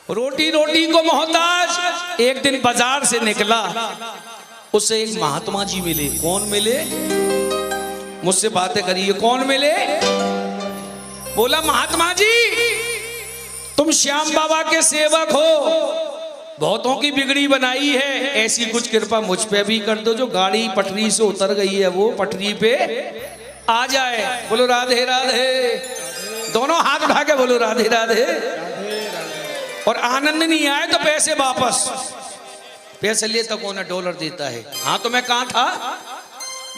रोटी रोटी को मोहताज। एक दिन बाजार से निकला, उसे एक महात्मा जी मिले। कौन मिले? मुझसे बातें करिए। कौन मिले? बोला महात्मा जी तुम श्याम बाबा के सेवक हो, बहुतों की बिगड़ी बनाई है, ऐसी कुछ कृपा मुझ पे भी कर दो जो गाड़ी पटरी से उतर गई है वो पटरी पे आ जाए। बोलो राधे राधे। दोनों हाथ उठा के बोलो राधे राधे। और आनंद नहीं आए तो पैसे वापस। पैसे ले तो कौन डॉलर देता है। हाँ तो मैं कहां था,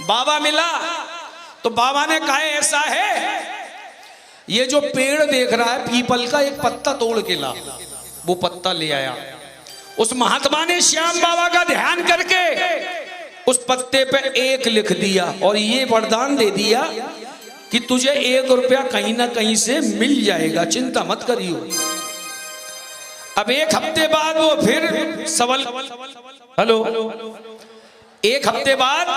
बाबा मिला तो बाबा ने कहा ऐसा है, ये जो पेड़ देख रहा है पीपल का, एक पत्ता तोड़ के ला। वो पत्ता ले आया। उस महात्मा ने श्याम बाबा का ध्यान करके उस पत्ते पे 1 लिख दिया और ये वरदान दे दिया कि तुझे 1 रुपया कहीं ना कहीं से मिल जाएगा, चिंता मत करियो। अब 1 हफ्ते बाद वो फिर सबल, हेलो, 1 हफ्ते बाद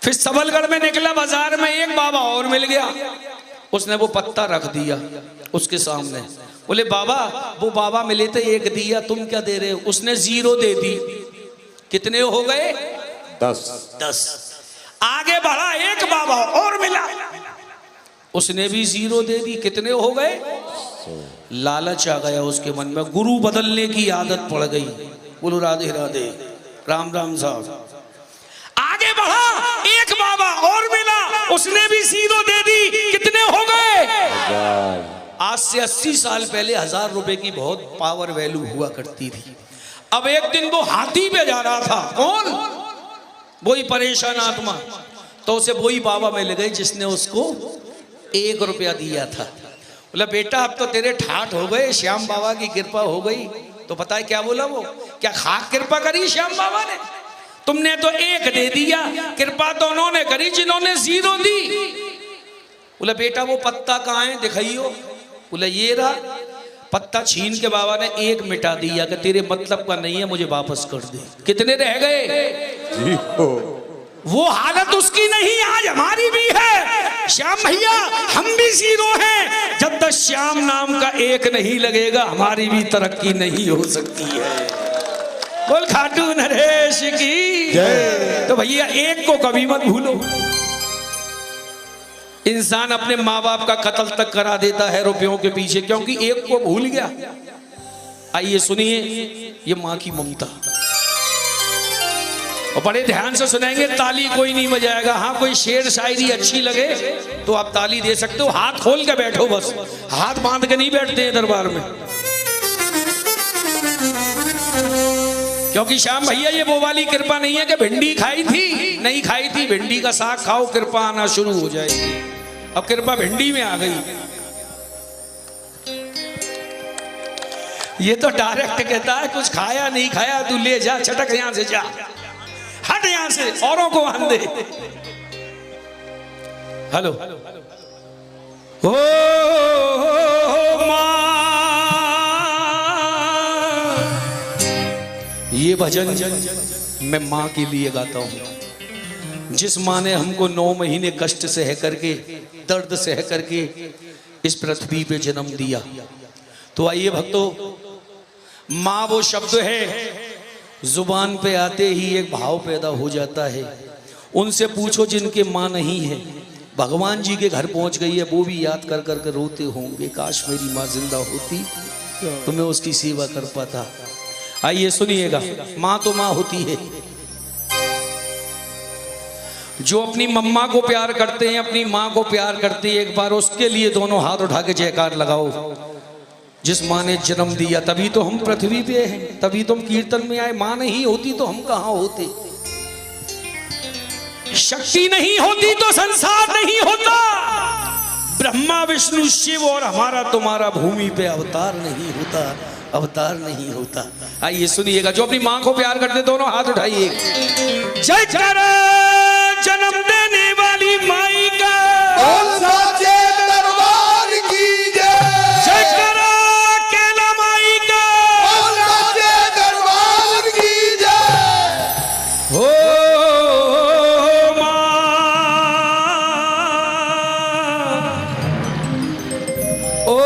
फिर सबलगढ़ में निकला, बाजार में एक बाबा और मिल गया। उसने वो पत्ता रख दिया उसके सामने। बोले बाबा, वो बाबा मिले थे 1 दिया, तुम क्या दे रहे हो? उसने 0 दे दी। कितने हो गए? 10। आगे बढ़ा, एक बाबा और मिला, उसने भी 0 दे दी। कितने हो गए? लालच आ गया उसके मन में, गुरु बदलने की आदत पड़ गई। बोलो राधे राधे, राम राम साहब। आगे बढ़ा, एक बाबा और मिला, उसने भी 0 दे दी। कितने हो गए? आज से 80 साल पहले 1000 रुपए की बहुत पावर वैल्यू हुआ करती थी। अब एक दिन वो हाथी पे जा रहा था। कौन? वही परेशान आत्मा। तो उसे वही बाबा मिल गए जिसने उसको 1 रुपया दिया था। बोला बेटा अब तो तेरे ठाठ हो गए, श्याम बाबा की कृपा हो गई। तो पता है क्या बोला वो? क्या खाक कृपा करी श्याम बाबा ने? तुमने तो 1 दे दिया, कृपा तो उन्होंने करी जिन्होंने 0 दी। बोला बेटा वो पत्ता कहाँ है, दिखाइयो। बोला ये रहा। पत्ता छीन के बाबा ने 1 मिटा दिया कि तेरे मतलब का नहीं है, मुझे वापस कर दे। कितने रह गए? वो हालत उसकी नहीं, आज हमारी भी है। श्याम भैया हम भी 0 हैं। जब तक श्याम नाम का 1 नहीं लगेगा हमारी भी तरक्की नहीं हो सकती है। बोल खाटू नरेश की जय। तो भैया 1 को कभी मत भूलो। इंसान अपने माँ बाप का कत्ल तक करा देता है रुपयों के पीछे, क्योंकि 1 को भूल गया। आइए सुनिए ये माँ की ममता, और बड़े ध्यान से सुनेंगे, ताली कोई नहीं बजाएगा। हाँ कोई शेर शायरी अच्छी लगे तो आप ताली दे सकते हो। हाथ खोल के बैठो, बस हाथ बांध के नहीं बैठते हैं दरबार में। क्योंकि श्याम भैया ये वो वाली कृपा नहीं है कि भिंडी खाई थी, नहीं खाई थी, भिंडी का साग खाओ कृपा आना शुरू हो जाएगी। अब कृपा भिंडी में आ गई। ये तो डायरेक्ट कहता है कुछ खाया नहीं खाया तू ले जा, छटक यहां से जा, हट यहां से, औरों को आन दे। हेलो ओ मां, ये भजन मैं माँ के लिए गाता हूँ। जिस माँ ने हमको 9 महीने कष्ट सह करके, दर्द सह करके इस पृथ्वी पे जन्म दिया। तो आइए भक्तों, माँ वो शब्द है जुबान पे आते ही एक भाव पैदा हो जाता है। उनसे पूछो जिनके माँ नहीं है, भगवान जी के घर पहुंच गई है, वो भी याद कर कर रोते होंगे, काश मेरी माँ जिंदा होती तो मैं उसकी सेवा कर पाता। आइए सुनिएगा, माँ तो माँ होती है। जो अपनी मम्मा को प्यार करते हैं, अपनी माँ को प्यार करते हैं, एक बार उसके लिए दोनों हाथ उठा के जयकार लगाओ। जिस माँ ने जन्म दिया तभी तो हम पृथ्वी पे हैं, तभी तो हम कीर्तन में आए। माँ नहीं होती तो हम कहाँ होते? शक्ति नहीं होती तो संसार नहीं होता। ब्रह्मा विष्णु शिव और हमारा तुम्हारा भूमि पे अवतार नहीं होता, अवतार नहीं होता। आइए सुनिएगा, जो अपनी माँ को प्यार करते दोनों हाथ उठाइए। जय कर जन्म देने वाली माई का, साचे दरबार की जय। जय कर केला माई का, साचे दरबार की जय। हो माँ, ओ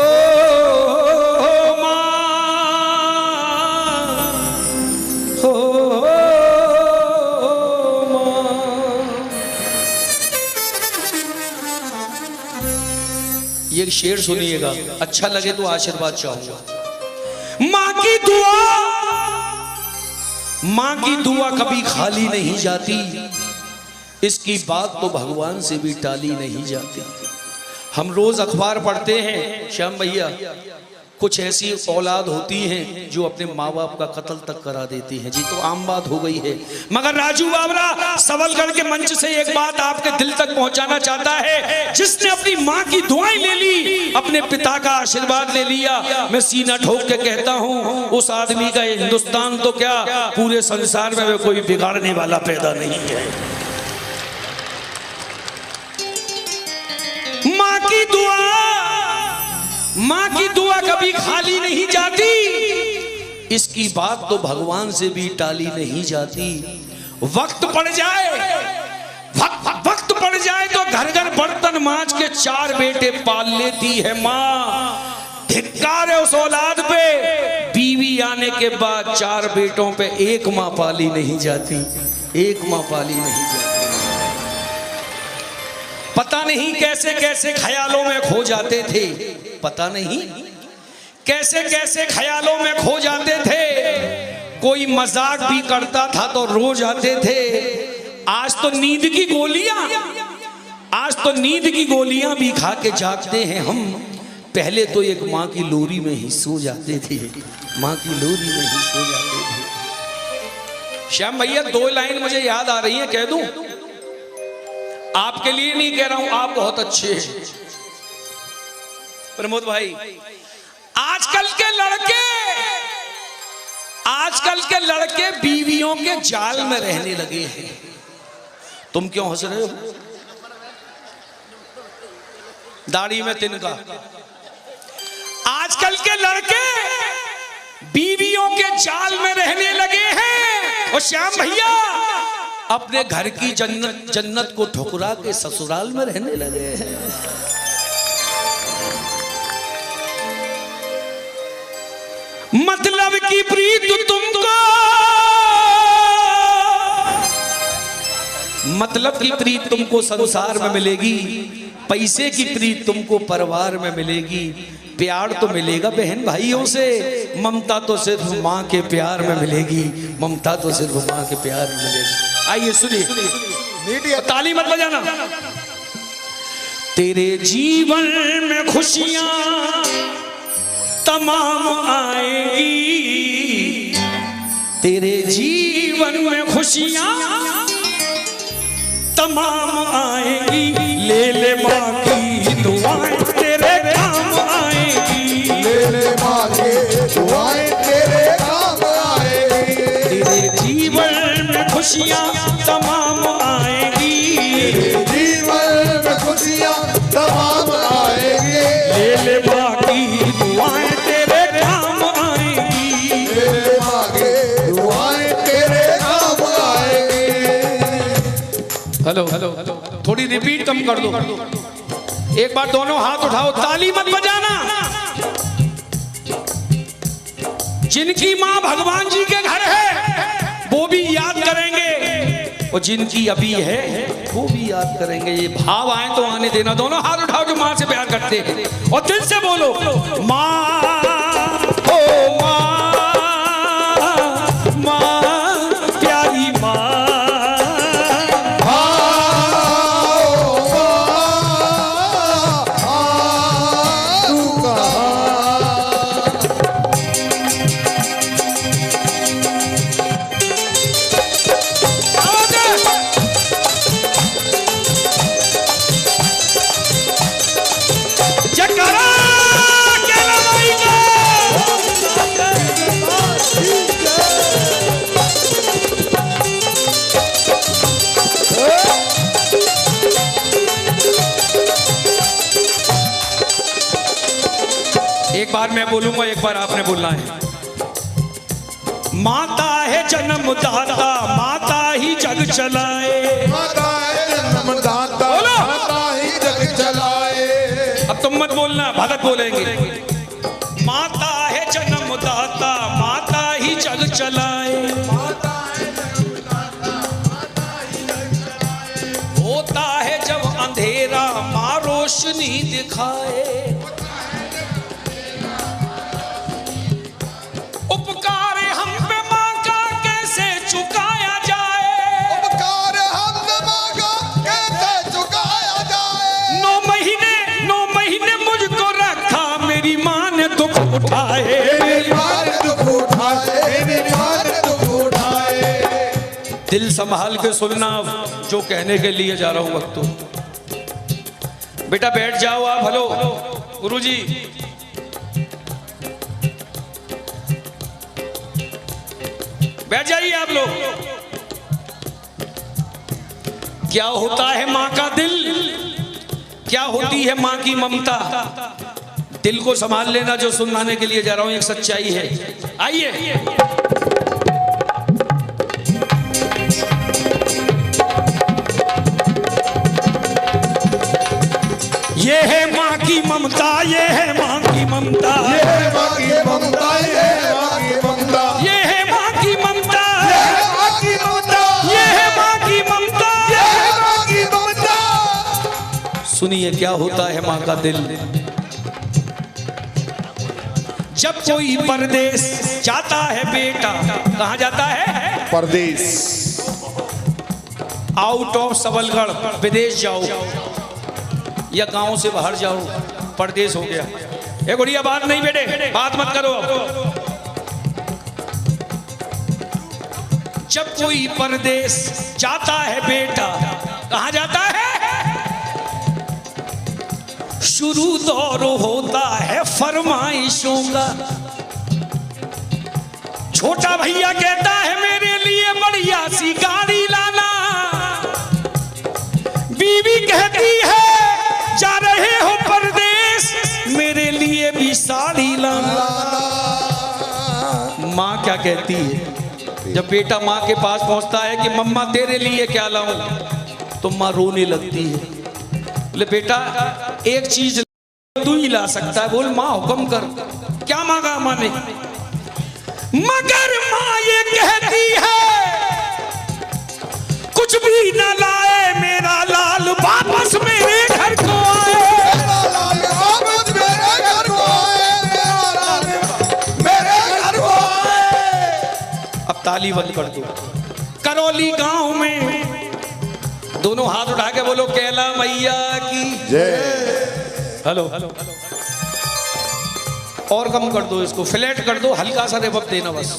माँ, एक शेर सुनिएगा, अच्छा लगे तो आशीर्वाद चाहूंगा। माँ की दुआ कभी खाली नहीं जाती, इसकी बात तो भगवान से भी टाली नहीं जाती। हम रोज अखबार पढ़ते हैं श्याम भैया, कुछ ऐसी औलाद होती हैं जो अपने माँ बाप का कत्ल तक करा देती हैं। जी तो आम बात हो गई है, मगर राजू बाबरा सबलगढ़ के मंच से एक बात आपके दिल तक पहुंचाना चाहता है। जिसने अपनी माँ की दुआएं ले ली, अपने पिता का आशीर्वाद ले लिया, मैं सीना ठोक के कहता हूँ उस आदमी का हिंदुस्तान तो क्या पूरे संसार में कोई बिगाड़ने वाला पैदा नहीं है। माँ की दुआ कभी खाली नहीं जाती, इसकी बात तो भगवान से भी टाली नहीं जाती। वक्त पड़ जाए तो घर घर बर्तन मांज के 4 बेटे पाल लेती है माँ। धिक्कार है उस औलाद पे, बीवी आने के बाद 4 बेटों पे एक माँ पाली नहीं जाती, एक माँ पाली नहीं जाती। पता नहीं कैसे कैसे ख्यालों में खो जाते थे, पता नहीं कैसे कैसे ख्यालों में खो जाते थे। कोई मजाक भी करता था तो रो जाते थे। आज तो नींद की गोलियां भी खा के जागते हैं हम। पहले तो एक माँ की लोरी में ही सो जाते थे, माँ की लोरी में ही सो जाते थे। श्याम भैया 2 लाइन मुझे याद आ रही है, कह दूं? आपके लिए नहीं कह रहा हूं, आप बहुत अच्छे हैं प्रमोद भाई। आजकल के लड़के बीवियों के जाल में रहने लगे हैं। तुम क्यों हंस रहे हो? दाढ़ी में तिनका। आजकल के लड़के बीवियों के जाल में रहने लगे हैं। और श्याम भैया अपने घर की जन्नत को ठुकरा के ससुराल में रहने लगे हैं। मतलब की प्रीत तुमको संसार में मिलेगी, पैसे की प्रीत तुमको परिवार में मिलेगी। प्यार तो मिलेगा बहन भाइयों से, ममता तो सिर्फ माँ के प्यार में मिलेगी, ममता तो सिर्फ माँ के प्यार में मिलेगी। आइए सुनिए, ताली मत बजाना। तेरे जीवन में खुशियां तमाम आएगी, तेरे जीवन में खुशियां तमाम आएगी। ले ले माँ की दुआएं तेरे काम आएगी, ले ले माँ की दुआएं तेरे काम आएगी। तेरे जीवन में खुशियां तमाम आएगी, तेरे जीवन में खुशियां तमाम आएगी। ले ले माँ की दुआएं तेरे काम आएगी, ले ले माँ की दुआएं तेरे काम आएगी। हेलो थोड़ी रिपीट कम कर दो। एक बार दोनों हाथ उठाओ, ताली मत बजाना। जिनकी माँ भगवान जी के घर है वो भी याद करेंगे, और जिनकी अभी है वो भी याद करेंगे। ये भाव आए तो आने देना। दोनों हाथ उठाओ जो माँ से प्यार करते हैं, और दिल से बोलो माँ, ओ माँ, माँ प्यारी माँ। एक बार मैं बोलूंगा, एक बार आपने बोलना है। माता है जन्मदाता, माता ही जग चलाए। माता है जन्मदाता, माता ही जग चलाए। अब तुम मत बोलना, भगत बोलेंगे। माता है जन्मदाता, माता ही जग चलाए। होता है जब अंधेरा माँ रोशनी दिखाए। उठाए, मेरी माँ ने दुख उठाए, मेरी माँ ने दुख उठाए। दिल संभाल के सुनना जो कहने के लिए जा रहा हूं वक्त। बेटा बैठ जाओ आप। हेलो गुरुजी, बैठ जाइए आप लोग। क्या होता है मां का दिल, क्या होती है मां की ममता, दिल को संभाल लेना। जो सुनाने के लिए जा रहा हूं एक सच्चाई है। आइए। ये है माँ की ममता, ये है माँ की ममता, ये है माँ की ममता, ये है माँ की ममता, ये है माँ की ममता, ये है माँ की ममता, ये है माँ की ममता, ये है माँ की ममता। सुनिए क्या होता है माँ का दिल। जब कोई परदेश जाता है बेटा, कहाँ जाता है? परदेश। आउट ऑफ सबलगढ़, विदेश जाओ या गांव से बाहर जाओ, परदेश हो गया। ए गुड़िया बात नहीं बेटे, बात मत करो। जब कोई परदेश जाता है बेटा, कहाँ जाता है? शुरू दौर होता है फरमाइशों का। छोटा भैया कहता है मेरे लिए बढ़िया सी गाड़ी लाना, बीवी कहती है जा रहे हो परदेश मेरे लिए भी साड़ी लाना। माँ क्या कहती है जब बेटा माँ के पास पहुंचता है कि मम्मा तेरे लिए क्या लाऊं, तो माँ रोने लगती है। बोले बेटा एक चीज तू ही ला सकता है। बोल माँ हुक्म कर। क्या मांगा माँ ने? मगर माँ ये कहती है कुछ भी न लाए मेरा लाल वापस मेरे घर को आए, मेरा लाल वापस मेरे घर को आए, मेरा लाल मेरे घर को आए। अब ताली बंद कर दो। करौली गांव में दोनों हाथ उठा के बोलो कैला मैया की जय। हेलो और कम कर दो, इसको फ्लैट कर दो, हल्का सा रिवर्ब देना बस,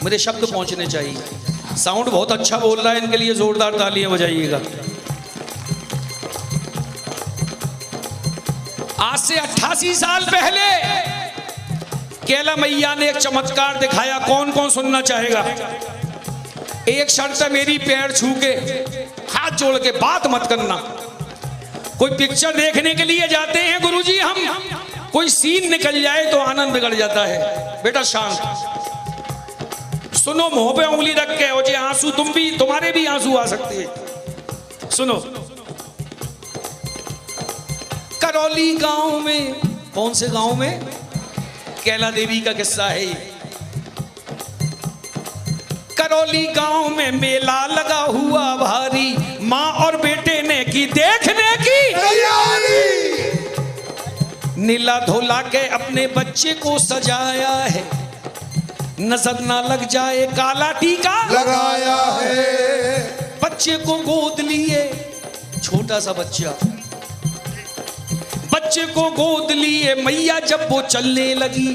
मेरे शब्द पहुंचने चाहिए। साउंड बहुत अच्छा बोल रहा है, इनके लिए जोरदार तालियां बजाइएगा। आज से 88 साल पहले कैला मैया ने एक चमत्कार दिखाया। कौन कौन सुनना चाहेगा? एक शर्त है मेरी, पैर छू के हाथ जोड़ के बात मत करना। कोई पिक्चर देखने के लिए जाते हैं गुरुजी हम, कोई सीन निकल जाए तो आनंद बिगड़ जाता है। बेटा शांत सुनो, मुंह पे उंगली रख के, और ये आंसू तुम्हारे भी आंसू आ सकते हैं। सुनो, करौली गांव में, कौन से गांव में? कैला देवी का किस्सा है ये। करौली गांव में मेला लगा हुआ भारी, माँ और बेटे ने की देखने की तैयारी। नीला धोला के अपने बच्चे को सजाया है, नजर ना लग जाए काला टीका लगाया है। बच्चे को गोद लिए, छोटा सा बच्चा, बच्चे को गोद लिए मैया जब वो चलने लगी,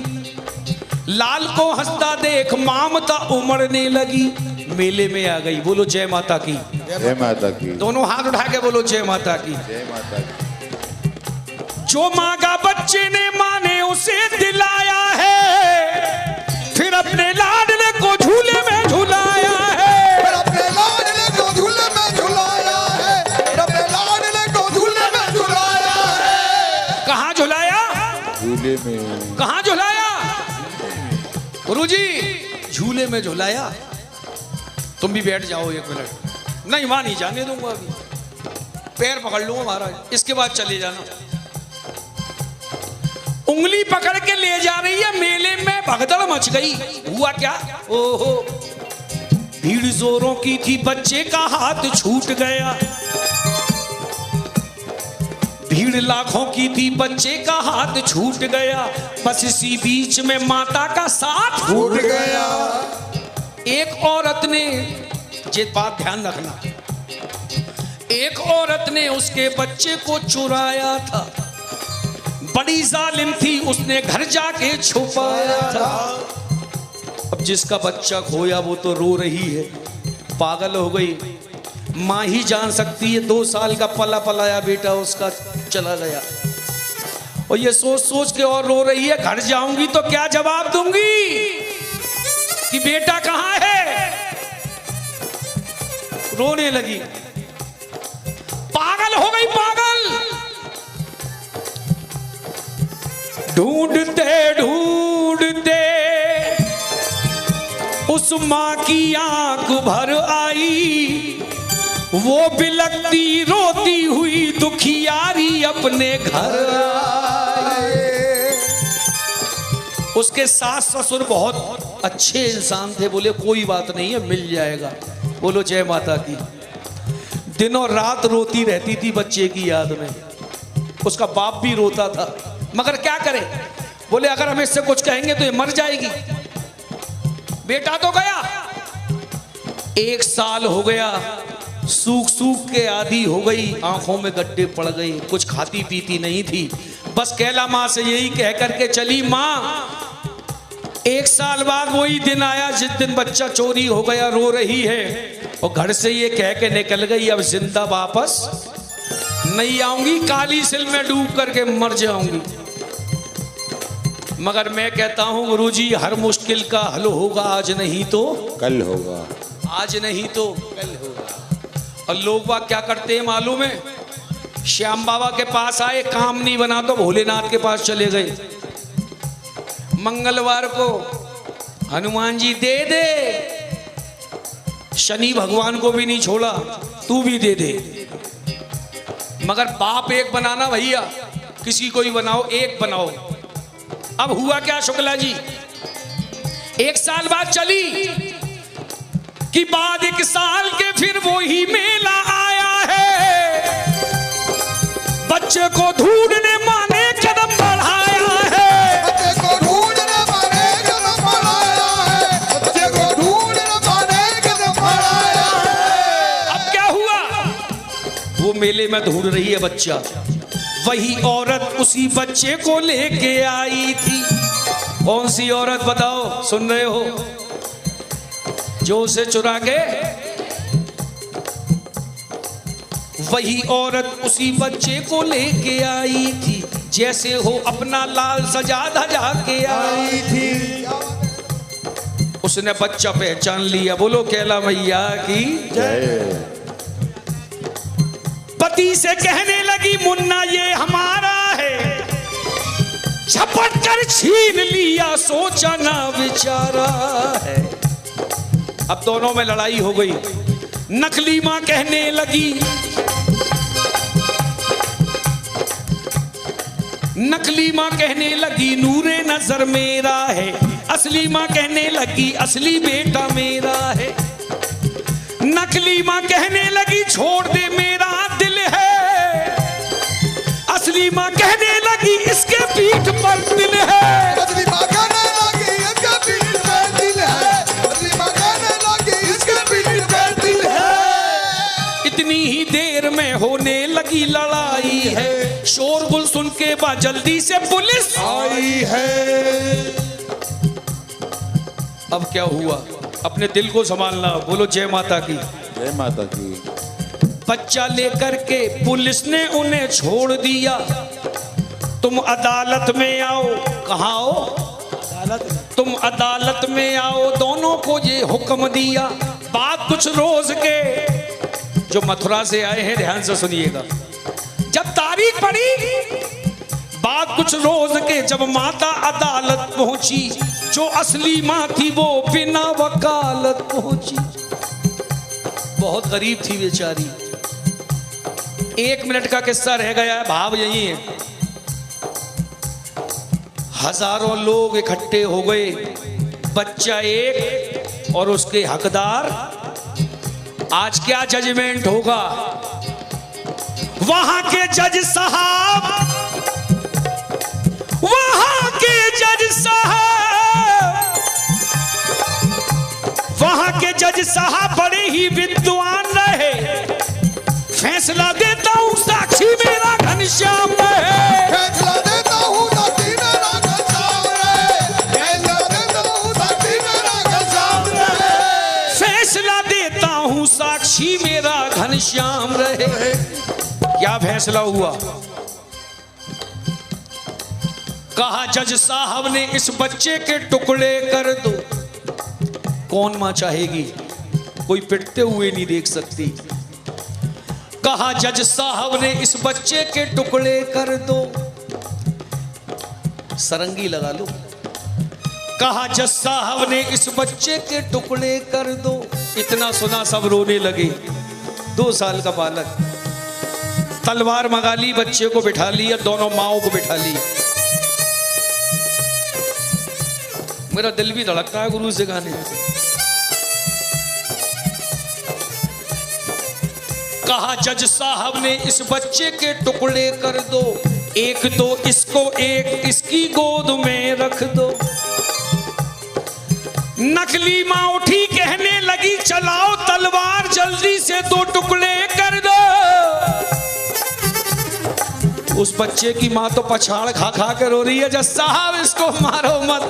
लाल को हंसता देख ममता उमड़ने लगी, मेले में आ गई। बोलो जय माता की। जय माता की। दोनों हाथ उठा के बोलो जय माता की। जय माता की। जो मांगा बच्चे ने माँ ने उसे दिलाया है, फिर अपने लाडले को झूले में झुलाया है, फिर अपने लाडले को झूले में झुलाया है, फिर अपने लाडले को झूले में झुलाया है। कहाँ झुलाया? झूले में। कहाँ झुलाया गुरुजी? झूले में झुलाया। तुम भी बैठ जाओ एक मिनट। नहीं वहां नहीं जाने दूंगा, अभी पैर पकड़ लूंगा महाराज, इसके बाद चले जाना। उंगली पकड़ के ले जा रही है, मेले में भगदड़ मच गई। हुआ क्या? ओहो, भीड़ जोरों की थी, बच्चे का हाथ छूट गया। भीड़ लाखों की थी, बच्चे का हाथ छूट गया। बस इसी बीच में माता का साथ छूट गया। एक औरत ने, ये बात ध्यान रखना, एक औरत ने उसके बच्चे को चुराया था। बड़ी जालिम थी, उसने घर जाके छुपाया था। अब जिसका बच्चा खोया वो तो रो रही है, पागल हो गई। माँ ही जान सकती है, 2 साल का पला पलाया बेटा उसका चला गया, और ये सोच सोच के और रो रही है। घर जाऊंगी तो क्या जवाब दूंगी कि बेटा कहाँ है? रोने लगी, पागल हो गई, पागल। ढूंढते ढूंढते उस माँ की आंख भर आई, वो बिलखती रोती हुई दुखियारी अपने घर आई। उसके सास ससुर बहुत अच्छे इंसान थे, बोले कोई बात नहीं है, मिल जाएगा। बोलो जय माता की। दिनों रात रोती रहती थी बच्चे की याद में, उसका बाप भी रोता था, मगर क्या करे? बोले अगर हम इससे कुछ कहेंगे तो ये मर जाएगी। बेटा तो गया, 1 साल हो गया, सूख सूख के आधी हो गई, आंखों में गड्ढे पड़ गए, कुछ खाती पीती नहीं थी, बस कैला माँ से यही कह करके चली, माँ 1 साल बाद वही दिन आया जिस दिन बच्चा चोरी हो गया, रो रही है, और घर से ये कह के निकल गई अब जिंदा वापस नहीं आऊंगी, काली सिल में डूब करके मर जाऊंगी। मगर मैं कहता हूं गुरुजी, हर मुश्किल का हल होगा, आज नहीं तो कल होगा, आज नहीं तो कल होगा। और लोग बाग क्या करते हैं मालूम है? श्याम बाबा के पास आए, काम नहीं बना तो भोलेनाथ के पास चले गए। मंगलवार को हनुमान जी दे दे, शनि भगवान को भी नहीं छोड़ा, तू भी दे दे। मगर बाप एक बनाना भैया, किसी को ही बनाओ, एक बनाओ। अब हुआ क्या शुक्ला जी, 1 साल बाद चली कि बाद 1 साल के फिर वो ही मेला आया है, बच्चे को ढूंढने माने कदम बढ़ाया है, बच्चे को ढूंढने माने कदम बढ़ाया है, बच्चे को ढूंढने माने कदम बढ़ाया है। अब क्या हुआ? वो मेले में ढूंढ रही है बच्चा, वही औरत उसी बच्चे को लेके आई थी। कौन सी औरत बताओ, सुन रहे हो? जो उसे चुरा के, वही औरत उसी बच्चे को लेके आई थी, जैसे हो अपना लाल सजा धजा के आई थी। उसने बच्चा पहचान लिया, बोलो कैला मैया की जय। पति से कहने लगी, मुन्ना ये हमारा है, झपट कर छीन लिया, सोचा ना विचारा है। अब दोनों में लड़ाई हो गई। नकली मां कहने लगी, नकली मां कहने लगी नूरे नजर मेरा है, असली मां कहने लगी असली बेटा मेरा है। नकली मां कहने लगी छोड़ दे मेरा दिल है, असली मां कहने लगी इसके पीठ पर दिल है। असली मां कहने लगी इसके पीठ पर दिल है, असली मां कहने लगी इसके पीठ पर दिल है। इतनी ही देर में होने लगी लड़ाई है, शोरगुल सुन के बाद जल्दी से पुलिस आई है। अब क्या हुआ? अपने दिल को संभालना, बोलो जय माता की। जय माता की। बच्चा लेकर के पुलिस ने उन्हें छोड़ दिया। तुम अदालत में आओ। कहाँ आओ? अदालत। तुम अदालत में आओ, दोनों को ये हुक्म दिया। बात कुछ रोज के, जो मथुरा से आए हैं ध्यान से सुनिएगा, जब तारीख पड़ी, बात कुछ रोज के, जब माता अदालत पहुंची, जो असली माँ थी वो बिना वकालत पहुंची। बहुत गरीब थी बेचारी। 1 मिनट का किस्सा रह गया है, भाव यही है। हजारों लोग इकट्ठे हो गए, बच्चा एक और उसके हकदार। आज क्या जजमेंट होगा? वहां के जज साहब, वहां के जज साहब, वहां के जज साहब बड़े ही विद्वान रहे। फैसला देता हूं साक्षी मेरा घनश्याम है, फैसला देता हूं मीनाक्षी मेरा घनश्याम रहे। क्या फैसला हुआ? कहा जज साहब ने इस बच्चे के टुकड़े कर दो। कौन मां चाहेगी? कोई पिटते हुए नहीं देख सकती। कहा जज साहब ने इस बच्चे के टुकड़े कर दो। सरंगी लगा लो। कहा जज साहब ने इस बच्चे के टुकड़े कर दो। इतना सुना सब रोने लगे। 2 साल का बालक, तलवार मंगा ली, बच्चे को बिठा लिया, दोनों माओं को बिठा लिया। मेरा दिल भी धड़कता है गुरु से गाने। कहा जज साहब ने इस बच्चे के टुकड़े कर दो। एक तो इसको, एक इसकी गोद में रख दो। नकली मां उठी कहने लगी चलाओ तलवार, जल्दी से 2 टुकड़े कर दो। उस बच्चे की मां तो पछाड़ खा खा कर रो रही है, जज साहब इसको मारो मत,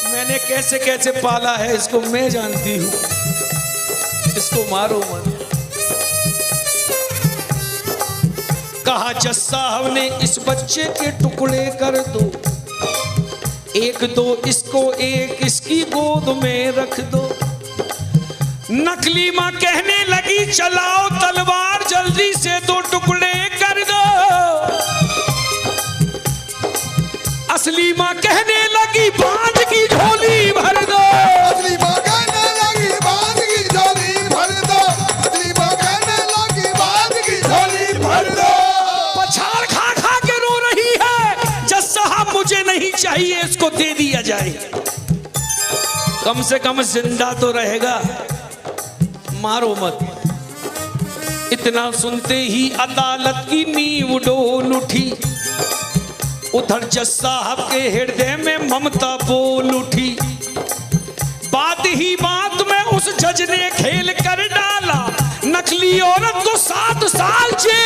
मैंने कैसे कैसे पाला है इसको, मैं जानती हूं, इसको मारो मत। कहा जज साहब ने इस बच्चे के टुकड़े कर दो। एक दो इसको, एक इसकी गोद में रख दो। नकली मां कहने लगी चलाओ तलवार, जल्दी से 2 टुकड़े कर दो। असली मां कहने लगी बांध की झोली भर दो। असली मां कहने लगी बांध की झोली भर दो। असली मां कहने लगी बांध की झोली भर दो। पछाड़ खा खा के रो रही है, जज साहब मुझे नहीं चाहिए, इसको दे दिया जाए, कम से कम जिंदा तो रहेगा, मारो मत। इतना सुनते ही अदालत की नींव डोल उठी। उधर जज साहब के हृदय में ममता बोल उठी। बात ही बात में उस जज ने खेल कर डाला। नकली औरत को 7 साल जेल